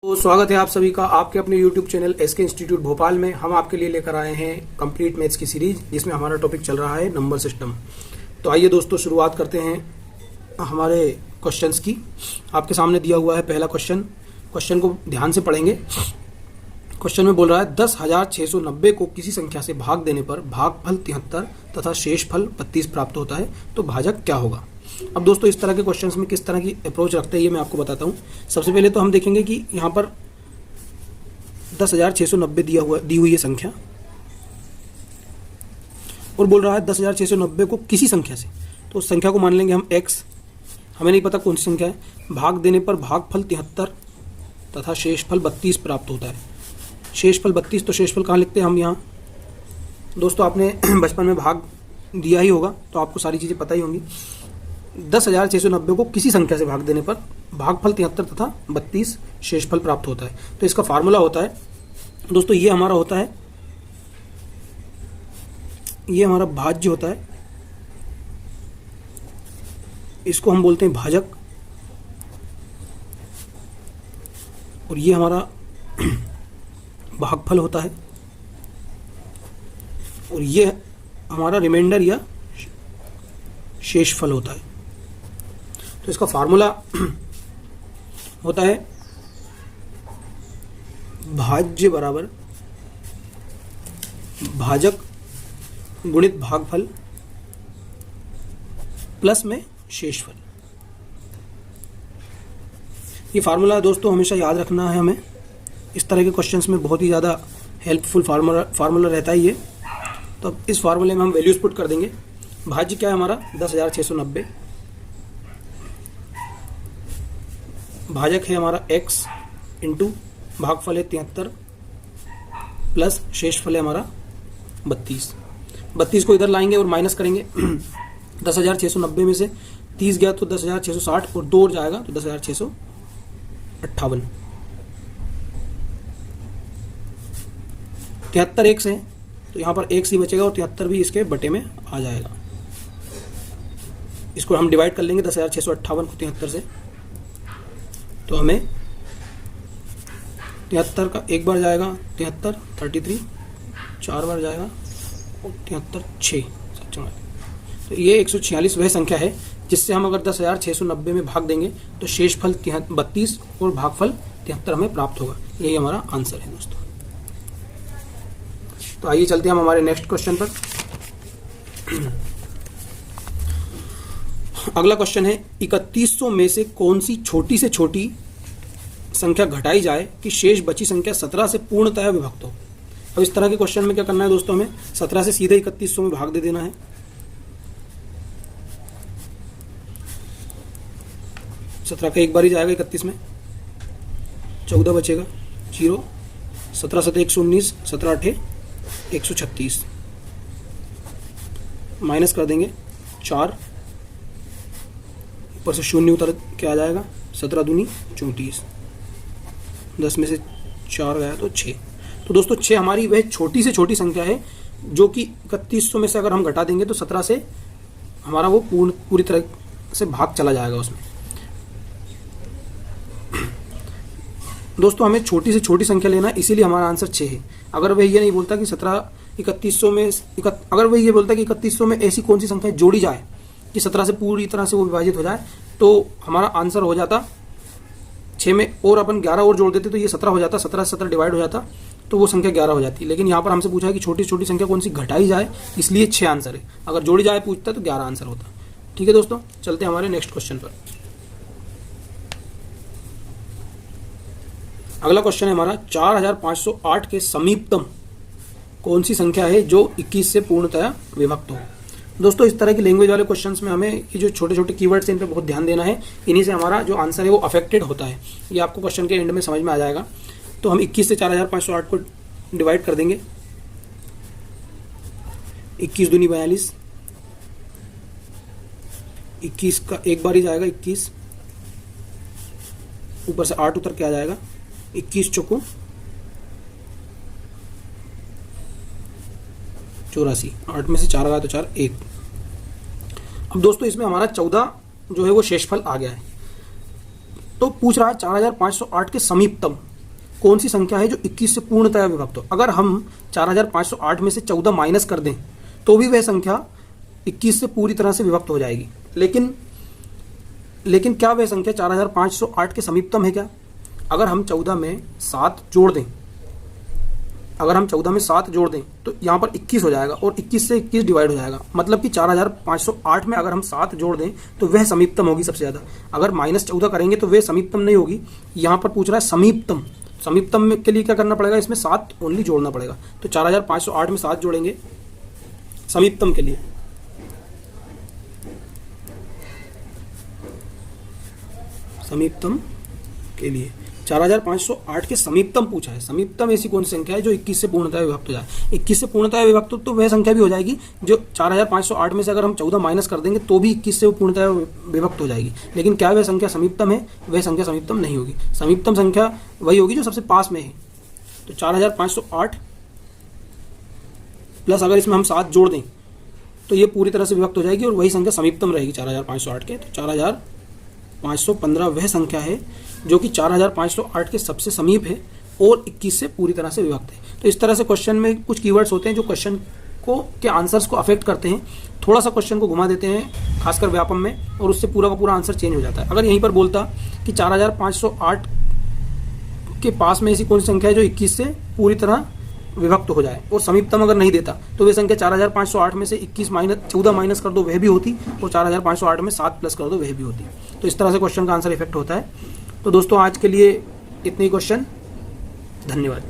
तो स्वागत है आप सभी का आपके अपने YouTube channel SK institute Bhopal में। हम आपके लिए लेकर आए हैं कंप्लीट मैथ्स की सीरीज, जिसमें हमारा टॉपिक चल रहा है नंबर सिस्टम। तो आइए दोस्तों शुरुआत करते हैं हमारे क्वेश्चंस की। आपके सामने दिया हुआ है पहला क्वेश्चन को ध्यान से पढ़ेंगे। क्वेश्चन में बोल रहा है 10,690 को किसी संख्या से भाग देने पर भागफल 73 तथा शेषफल 32 प्राप्त होता है, तो भाजक क्या होगा। अब दोस्तों इस तरह के क्वेश्चंस में किस तरह की अप्रोच रखते हैं ये मैं आपको बताता हूँ। सबसे पहले तो हम देखेंगे कि यहाँ पर 10,690 दी हुई है संख्या, और बोल रहा है 10,690 को किसी संख्या से, तो उस संख्या को मान लेंगे हम x। हमें नहीं पता कौन सी संख्या है। भाग देने पर भागफल 73 तथा शेषफल 32 प्राप्त होता है। शेषफल 32, तो शेषफल कहाँ लिखते हैं हम यहाँ। दोस्तों आपने बचपन में भाग दिया ही होगा, तो आपको सारी चीज़ें पता ही होंगी। 10,690 को किसी संख्या से भाग देने पर भागफल 73 तथा 32 शेषफल प्राप्त होता है। तो इसका फार्मूला होता है दोस्तों, ये हमारा होता है, ये हमारा भाज्य होता है, इसको हम बोलते हैं भाजक, और ये हमारा भागफल होता है, और ये हमारा रिमाइंडर या शेषफल होता है। तो इसका फार्मूला होता है भाज्य बराबर भाजक गुणित भागफल प्लस में शेषफल। ये फार्मूला दोस्तों हमेशा याद रखना है हमें। इस तरह के क्वेश्चंस में बहुत ही ज़्यादा हेल्पफुल फार्मूला रहता है ये। तो अब इस फार्मूले में हम वैल्यूज पुट कर देंगे। भाज्य क्या है हमारा 10,690, भाजक है हमारा x इंटू भागफल है 73 प्लस शेषफल है हमारा 32 को इधर लाएंगे और माइनस करेंगे। 10,690 में से 30 गया तो 10,660, और 2 और जाएगा तो 10,658। 73 x है तो यहाँ पर x ही बचेगा, और 73 भी इसके बटे में आ जाएगा। इसको हम डिवाइड कर लेंगे 10,658 को 73 से, तो हमें 73 का एक बार जाएगा 73, 33, 4 बार जाएगा और 73, 6। तो ये 146 वह संख्या है जिससे हम अगर 10,690 में भाग देंगे तो शेषफल 32 और भागफल 73 हमें प्राप्त होगा। यही हमारा आंसर है दोस्तों। तो आइए चलते हैं हम हमारे नेक्स्ट क्वेश्चन पर। अगला क्वेश्चन है 3100 में से कौन सी छोटी से छोटी संख्या घटाई जाए कि शेष बची संख्या 17 से पूर्णतः विभक्त हो। अब इस तरह के क्वेश्चन में क्या करना है दोस्तों, हमें 17 से सीधे 3100 में भाग दे देना है। सत्रह का एक बार ही जाएगा 31 में, 14 बचेगा 0, 17 7 119, 17 8 136, माइनस कर देंगे 4, ऊपर से शून्य उतर के आ जाएगा, 17 दूनी 34, 10 में से 4 गया तो 6। तो दोस्तों 6 हमारी वह छोटी से छोटी संख्या है जो कि 3100 में से अगर हम घटा देंगे तो 17 से हमारा वो पूरी तरह से भाग चला जाएगा उसमें। दोस्तों हमें छोटी से छोटी संख्या लेना है, इसीलिए हमारा आंसर 6 है। अगर वह ये नहीं बोलता कि 3100 में अगर वह ये बोलता कि 3100 में ऐसी कौन सी संख्या जोड़ी जाए कि 17 से पूरी तरह से वो विभाजित हो जाए, तो हमारा आंसर हो जाता 6 में, और अपन 11 और जोड़ देते तो ये 17 हो जाता, 17 से 17 डिवाइड हो जाता तो वो संख्या 11 हो जाती। लेकिन यहाँ पर हमसे पूछा है कि छोटी छोटी संख्या कौन सी घटाई जाए, इसलिए 6 आंसर है। अगर जोड़ी जाए पूछता तो 11 आंसर होता। ठीक है दोस्तों, चलते हैं हमारे नेक्स्ट क्वेश्चन पर। अगला क्वेश्चन है हमारा 4,508 के समीपतम कौन सी संख्या है जो 21 से पूर्णतः विभक्त हो। दोस्तों इस तरह की लैंग्वेज वाले क्वेश्चंस में हमें ये जो छोटे छोटे कीवर्ड्स हैं इन पर बहुत ध्यान देना है। इन्हीं से हमारा जो आंसर है वो अफेक्टेड होता है। ये आपको क्वेश्चन के एंड में समझ में आ जाएगा। तो हम 21 से 4,508 को डिवाइड कर देंगे। 21 दूनी 42, 21 का एक बार ही जाएगा 21, ऊपर से 8 उतर के आ जाएगा, 21 चौको 84, 8 में से 4 गया तो 4 1। अब दोस्तों इसमें हमारा 14 जो है वो शेषफल आ गया है। तो पूछ रहा है 4508 के समीपतम, कौन सी संख्या है जो 21 से पूर्णतः विभक्त हो। अगर हम 4508 में से 14 माइनस कर दें तो भी वह संख्या 21 से पूरी तरह से विभक्त हो जाएगी। लेकिन क्या वह संख्या 4508 के समीपतम है क्या? अगर हम 14 में 7 जोड़ दें, तो यहाँ पर 21 हो जाएगा और 21 से 21 डिवाइड हो जाएगा, मतलब कि 4508 में अगर हम 7 जोड़ दें तो वह समीपतम होगी सबसे ज़्यादा। अगर -14 करेंगे तो वह समीपतम नहीं होगी। यहाँ पर पूछ रहा है समीपतम। समीपतम के लिए क्या करना पड़ेगा? इसमें 7 ओनली जोड़ना पड़ेगा। तो 4508 में 7 जोड़ेंगे समीपतम के लिए। समीपतम के लिए 4508 के समीपतम पूछा है। समीपतम ऐसी कौन सी संख्या है जो 21 से पूर्णतः विभक्त हो जाए? 21 से पूर्णतः विभक्त तो वह संख्या भी हो जाएगी जो 4508 में से अगर हम 14 माइनस कर देंगे तो भी 21 से वो पूर्णतः विभक्त हो जाएगी। लेकिन क्या वह संख्या समीपतम है? वह संख्या समीपतम नहीं होगी। समीपतम संख्या वही होगी जो सबसे पास में है। तो 4508 प्लस अगर इसमें हम 7 जोड़ दें तो ये पूरी तरह से विभक्त हो जाएगी और वही संख्या समीपतम रहेगी 4508 के। तो 4515 वह संख्या है जो कि 4508 के सबसे समीप है और 21 से पूरी तरह से विभक्त है। तो इस तरह से क्वेश्चन में कुछ कीवर्ड्स होते हैं जो क्वेश्चन को के आंसर्स को अफेक्ट करते हैं। थोड़ा सा क्वेश्चन को घुमा देते हैं खासकर व्यापम में, और उससे पूरा का पूरा आंसर चेंज हो जाता है। अगर यहीं पर बोलता कि 4508 के पास में ऐसी कौन सी संख्या है जो 21 से पूरी तरह विभक्त हो जाए, और समीपतम अगर नहीं देता तो वे संख्या 4508 में से 14 माइनस कर दो वह भी होती, और 4508 में 7 प्लस कर दो वह भी होती। तो इस तरह से क्वेश्चन का आंसर इफेक्ट होता है। तो दोस्तों आज के लिए इतने ही क्वेश्चन। धन्यवाद।